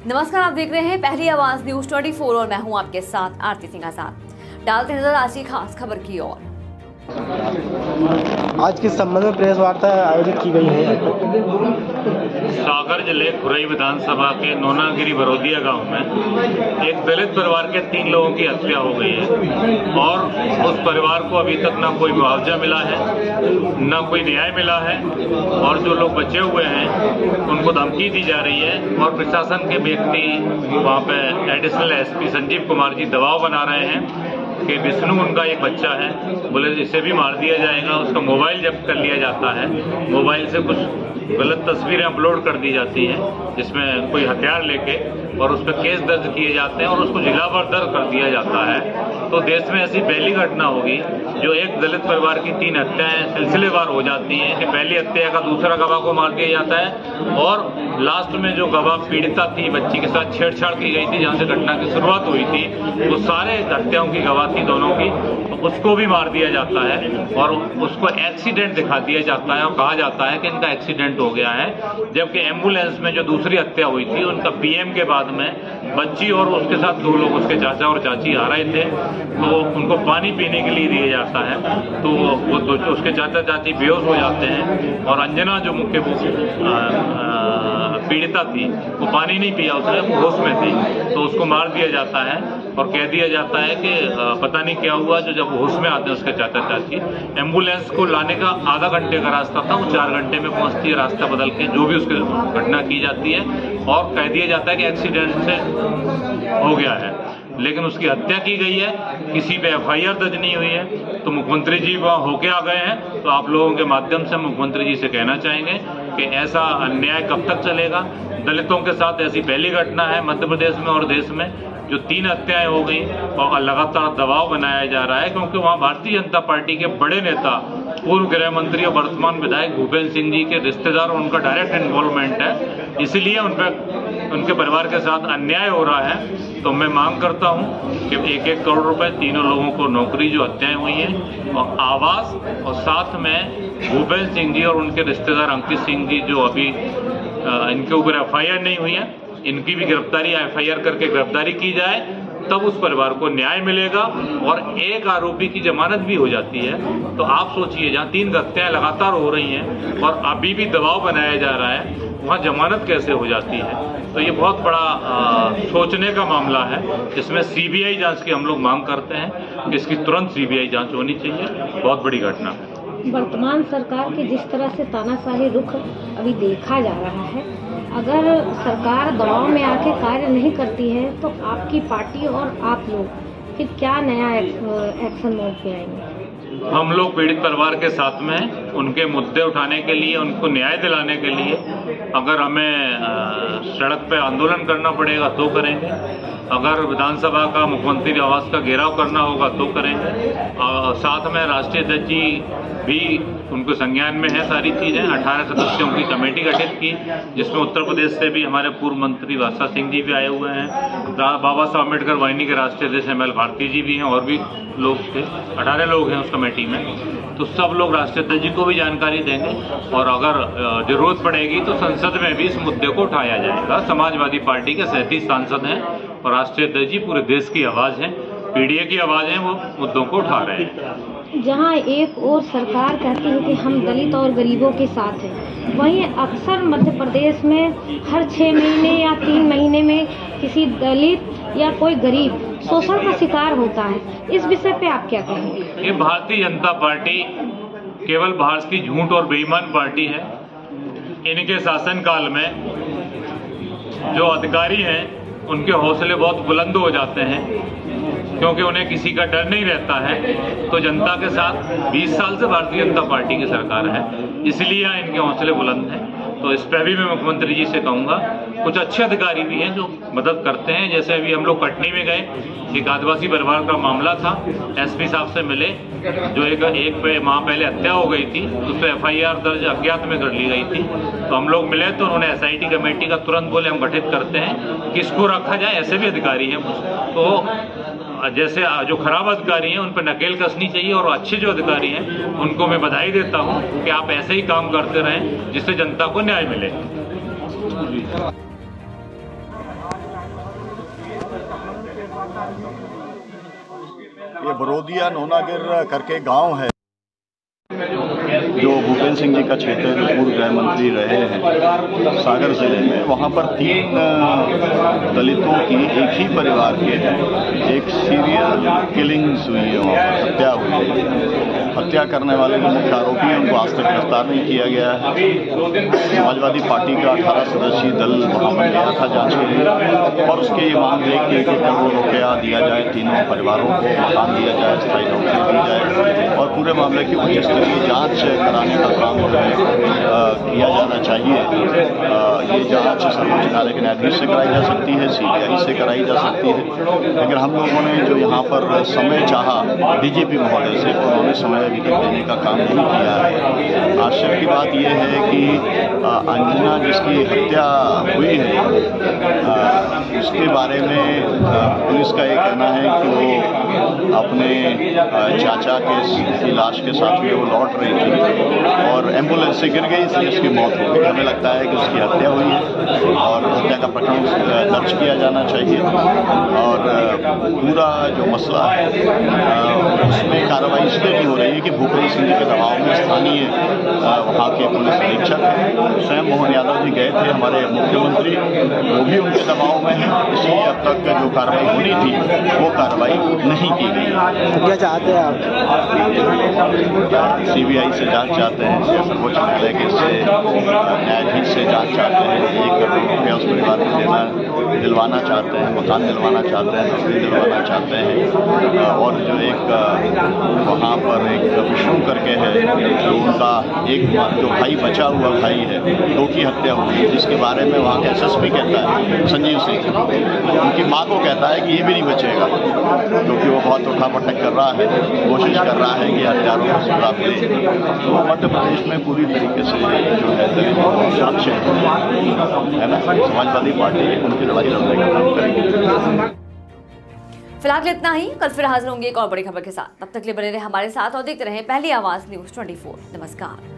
नमस्कार, आप देख रहे हैं पहली आवाज न्यूज 24 और मैं हूं आपके साथ आरती सिंह आजाद। डालते नजर आज की खास खबर की ओर। आज किस संबंध में प्रेस वार्ता आयोजित की गई है? सागर जिले खुरई विधानसभा के नोनागिरी बरोदिया गांव में एक दलित परिवार के 3 लोगों की हत्या हो गई है और उस परिवार को अभी तक ना कोई मुआवजा मिला है, ना कोई न्याय मिला है और जो लोग बचे हुए हैं उनको धमकी दी जा रही है और प्रशासन के व्यक्ति वहां पे एडिशनल एसपी संजीव कुमार जी दबाव बना रहे हैं कि विष्णु उनका एक बच्चा है, बोले इसे भी मार दिया जाएगा। उसका मोबाइल जब्त कर लिया जाता है, मोबाइल से कुछ गलत तस्वीरें अपलोड कर दी जाती हैं जिसमें कोई हथियार लेके और उस पर केस दर्ज किए जाते हैं और उसको जिला भर दर्ज कर दिया जाता है। तो देश में ऐसी पहली घटना होगी जो एक दलित परिवार की 3 हत्याएं सिलसिलेवार हो जाती हैं कि पहली हत्या का दूसरा गवाह को मार दिया जाता है और लास्ट में जो गवाह पीड़िता थी, बच्ची के साथ छेड़छाड़ की गई थी, जहां से घटना की शुरुआत हुई थी, वो सारे हत्याओं की गवाह थी दोनों की, तो उसको भी मार दिया जाता है और उसको एक्सीडेंट दिखा दिया जाता है और कहा जाता है कि इनका एक्सीडेंट हो गया है। जबकि एम्बुलेंस में जो दूसरी हत्या हुई थी उनका पीएम के बाद में बच्ची और उसके साथ 2 लोग, उसके चाचा और चाची आ रहे थे, तो उनको पानी पीने के लिए दिया जाता है तो वो उसके चाचा चाची बेहोश हो जाते हैं और अंजना जो मुख्य पीड़िता थी वो पानी नहीं पिया, उसने होश में थी, तो उसको मार दिया जाता है और कह दिया जाता है कि पता नहीं क्या हुआ, जो जब होश में आते हैं उसके चाचा चाची, एम्बुलेंस को लाने का आधा घंटे का रास्ता था वो 4 घंटे में पहुंचती है, रास्ता बदल के जो भी उसकी घटना की जाती है और कह दिया जाता है कि एक्सीडेंट से हो गया है, लेकिन उसकी हत्या की गई है, किसी पे एफआईआर दर्ज नहीं हुई है। तो मुख्यमंत्री जी वहां होके आ गए हैं, तो आप लोगों के माध्यम से मुख्यमंत्री जी से कहना चाहेंगे कि ऐसा अन्याय कब तक चलेगा। दलितों के साथ ऐसी पहली घटना है मध्य प्रदेश में और देश में जो 3 हत्याएं हो गई और लगातार दबाव बनाया जा रहा है क्योंकि वहां भारतीय जनता पार्टी के बड़े नेता, पूर्व गृह मंत्री और वर्तमान विधायक भूपेंद्र सिंह जी के रिश्तेदार और उनका डायरेक्ट इन्वॉल्वमेंट है, इसलिए उनके परिवार के साथ अन्याय हो रहा है। तो मैं मांग करता हूं कि 1-1 करोड़ रुपए तीनों लोगों को नौकरी जो हत्याएं हुई हैं और आवास और साथ में भूपेंद्र सिंह जी और उनके रिश्तेदार अंकित सिंह जी जो अभी इनके ऊपर एफआईआर नहीं हुई है, इनकी भी गिरफ्तारी एफआईआर करके गिरफ्तारी की जाए, तब उस परिवार को न्याय मिलेगा और एक आरोपी की जमानत भी हो जाती है। तो आप सोचिए, जहां 3 हत्याएं लगातार हो रही हैं और अभी भी दबाव बनाया जा रहा है, वहां जमानत कैसे हो जाती है? तो ये बहुत बड़ा सोचने का मामला है, जिसमें सीबीआई जांच की हम लोग मांग करते हैं कि इसकी तुरंत सीबीआई जांच होनी चाहिए। बहुत बड़ी घटना है। वर्तमान सरकार के जिस तरह से तानाशाही रुख अभी देखा जा रहा है, अगर सरकार दबाव में आके कार्य नहीं करती है तो आपकी पार्टी और आप लोग फिर क्या नया एक्शन मोड पे आएंगे? हम लोग पीड़ित परिवार के साथ में हैं, उनके मुद्दे उठाने के लिए, उनको न्याय दिलाने के लिए अगर हमें सड़क पे आंदोलन करना पड़ेगा तो करेंगे, अगर विधानसभा का मुख्यमंत्री आवास का घेराव करना होगा तो करेंगे। साथ में राष्ट्रीय अध्यक्ष जी भी उनको संज्ञान में है सारी चीजें। 18 सदस्यों की कमेटी गठित की जिसमें उत्तर प्रदेश से भी हमारे पूर्व मंत्री वासा सिंह जी भी आए हुए हैं, बाबा साहब अम्बेडकर वाहिनी के राष्ट्रीय अध्यक्ष ML भारती जी भी हैं और भी लोग थे, 18 लोग हैं उस कमेटी में। तो सब लोग राष्ट्रीय अध्यक्ष जी को भी जानकारी देंगे और अगर जरूरत पड़ेगी तो संसद में भी इस मुद्दे को उठाया जाएगा। समाजवादी पार्टी के 37 सांसद हैं और राष्ट्रीय अध्यक्ष जी पूरे देश की आवाज है, पीडीए की आवाज है, वो मुद्दों को उठा रहे हैं। जहां एक और सरकार कहती है कि हम दलित और गरीबों के साथ हैं, वहीं अक्सर मध्य प्रदेश में हर 6 महीने या 3 महीने में किसी दलित या कोई गरीब शोषण का शिकार होता है। इस विषय पे आप क्या कहेंगे? ये भारतीय जनता पार्टी केवल भारत की झूठ और बेईमान पार्टी है। इनके शासनकाल में जो अधिकारी हैं उनके हौसले बहुत बुलंद हो जाते हैं क्योंकि उन्हें किसी का डर नहीं रहता है। तो जनता के साथ 20 साल से भारतीय जनता पार्टी की सरकार है, इसलिए इनके हौसले बुलंद हैं। तो इस पर भी मैं मुख्यमंत्री जी से कहूंगा, कुछ अच्छे अधिकारी भी हैं जो मदद करते हैं। जैसे अभी हम लोग कटनी में गए, एक आदिवासी परिवार का मामला था, एसपी साहब से मिले, जो एक पे माह पहले हत्या हो गई थी, उस पर एफआईआर दर्ज अज्ञात में कर ली गई थी। तो हम लोग मिले तो उन्होंने एसआईटी कमेटी का तुरंत बोले हम गठित करते हैं, किसको रखा जाए। ऐसे भी अधिकारी हैं। तो जैसे जो खराब अधिकारी हैं उन पर नकेल कसनी चाहिए और अच्छे जो अधिकारी हैं उनको मैं बधाई देता हूं कि आप ऐसे ही काम करते रहें जिससे जनता को न्याय मिले। ये बरोदिया नोनागिर करके गांव है जो भूपेंद्र सिंह जी का क्षेत्र है, जो पूर्व गृह मंत्री रहे हैं सागर जिले में। वहाँ पर 3 दलितों की एक ही परिवार के एक सीरियल किलिंग्स हुई है, वहाँ पर हत्या हुई है। हत्या करने वाले जो मुख्य आरोपी हैं उनको आज तक गिरफ्तार नहीं किया गया है। समाजवादी पार्टी का 18 सदस्यीय दल वहाँ पर गया था जांच के लिए और उसके ये मांग है कि 1 करोड़ रुपया दिया जाए, तीनों परिवारों को मकान दिया जाए, स्थायी नौकरी दी जाए और पूरे मामले की उच्च स्तरीय जांच कराने का काम जो है किया जाना चाहिए। ये जांच सर्वोच्च न्यायालय के न्यायाधीश से कराई जा सकती है, CBI से कराई जा सकती है, लेकिन हम लोगों ने जो यहाँ पर समय चाहा DGP महोदय से, उन्होंने समय अभी तक देने का काम नहीं किया है। आश्चर्य की बात यह है कि अंजना जिसकी हत्या हुई है उसके बारे में पुलिस का ये कहना है कि वो अपने चाचा की लाश के साथ में वो लौट रही थी और एम्बुलेंस से गिर गई, इसलिए उसकी मौत हो गई। हमें लगता है कि उसकी हत्या हुई है और हत्या का प्रकरण दर्ज किया जाना चाहिए और पूरा जो मसला है उसमें कार्रवाई इसलिए नहीं हो रही है कि भूपेंद्र सिंह जी के दबाव में स्थानीय वहाँ के पुलिस अधीक्षक स्वयं मोहन यादव जी गए थे, हमारे मुख्यमंत्री, वो भी उनके दबाव में है, इसलिए अब तक जो कार्रवाई होनी थी वो कार्रवाई नहीं की गई। क्या चाहते हैं आप? CBI से जांच चाहते हैं, सर्वोच्च न्यायालय के से न्यायाधीश से जांच चाहते हैं, 1 करोड़ रुपया उस परिवार को दिलवाना चाहते हैं, मकान दिलवाना चाहते हैं, नौकरी दिलवाना चाहते हैं और जो एक वहाँ पर एक विष्णु करके है जो उनका एक जो भाई बचा हुआ भाई है, 2 की हत्या हुई, जिसके बारे में वहाँ के SSP कहता है संजीव सिंह, उनकी माँ को कहता है कि ये भी नहीं बचेगा क्योंकि वो बहुत उठापटक कर रहा है, कोशिश कर रहा है कि हत्यारों को सजा मिले। तो मध्य प्रदेश में पूरी तरीके से जो है सुरक्षित है ना, समाजवादी पार्टी उनकी लड़ाई लड़ने का काम करेगी। फिलहाल इतना ही, कल फिर हाजिर होंगे एक और बड़ी खबर के साथ। तब तक के लिए बने रहे हमारे साथ और देखते रहें पहली आवाज न्यूज़ 24। नमस्कार।